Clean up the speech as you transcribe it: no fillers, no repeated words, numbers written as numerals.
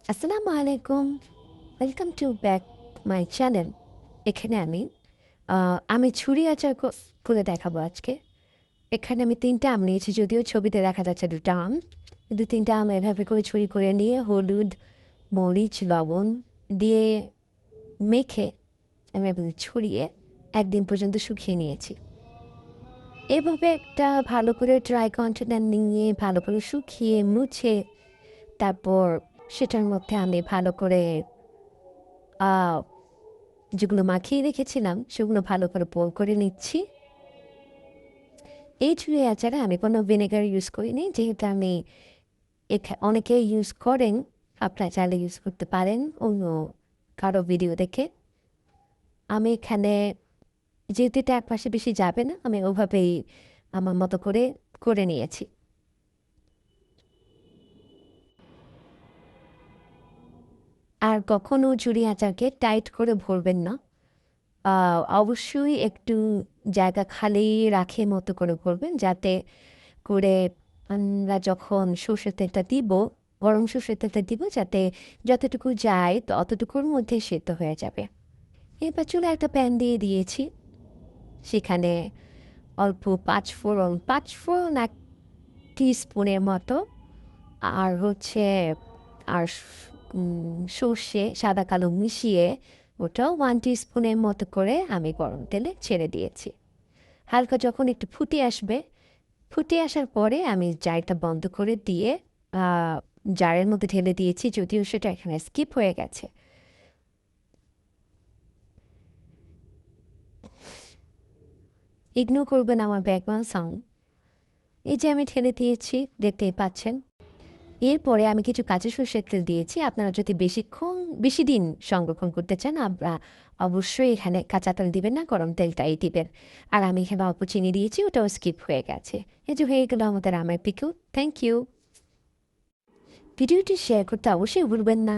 আসসালামু আলাইকুম। Welcome to back my channel. এখানে আমি ছুরি আচার করে দেখাবো আজকে। এখানে আমি ৩ টা আম নিয়েছি, যদিও ছবিতে দেখা যাচ্ছে ২ টা আম। কিন্তু ৩ টা আম এভাবে করে ছুরি করে নিয়ে হলুদ, মরিচ, লবণ দিয়ে মেখে আমি এভাবে ছড়িয়ে ১ দিন পর্যন্ত শুকিয়ে নিয়েছি। এভাবে একটা ভালো করে ড্রাই কন্টেনার নিয়ে ভালো করে শুকিয়ে মুছে তারপর সেটার মধ্যে আমি ভালো করে আ যেগুলো মাখিয়ে রেখেছিলাম সেগুলো ভালো করে পোল করে নিচ্ছি। এই চুড়ি আচারে আমি কোনো ভিনেগার ইউজ করিনি, যেহেতু আমি অনেকে ইউজ করেন। আপনারা চাইলে ইউজ করতে পারেন অন্য কারো ভিডিও দেখে। আমি এখানে যেহেতু এটা এক মাসে বেশি যাবে না, আমি ওভাবেই আমার মতো করে করে নিয়েছি। আর কখনো ঝুরি আচারকে টাইট করে ভরবেন না। অবশ্যই একটু জায়গা খালি রাখে মতো করে ভরবেন, যাতে করে আমরা যখন সর্ষের তেলটা দিব, গরম সর্ষের তেলটা দিব, যাতে যতটুকু যায় তো অতটুকুর মধ্যে সেদ্ধ হয়ে যাবে। এবার চুলায় একটা প্যান দিয়ে দিয়েছি। সেখানে অল্প পাঁচফোড়ন ১ টিস্পুনের মতো, আর হচ্ছে আর সর্ষে সাদা কালো মিশিয়ে ওটাও 1 টিস্পুনের মতো করে আমি গরম তেলে ছেড়ে দিয়েছি। হালকা যখন একটু ফুটে আসার পরে আমি জারটা বন্ধ করে দিয়ে আ জারের মধ্যে ঢেলে দিয়েছি, যদিও সেটা এখানে স্কিপ হয়ে গেছে। ইগনোর করবেন আমার ব্যাকগ্রাউন্ড সাউন্ড। এই যে আমি ঢেলে দিয়েছি, দেখতেই পাচ্ছেন। এরপরে আমি কিছু কাঁচা সরষের তেল দিয়েছি। আপনারা যদি বেশি দিন সংরক্ষণ করতে চান, অবশ্যই এখানে কাঁচা তেল দিবেন না, গরম তেলটাই দিবেন। আর আমি এখানে অল্প চিনি দিয়েছি, ওটাও স্কিপ হয়ে গেছে। এই যে হয়ে গেল আমাদের আমের পিকল। Thank you. ভিডিওটি শেয়ার করতে অবশ্যই ভুলবেন না।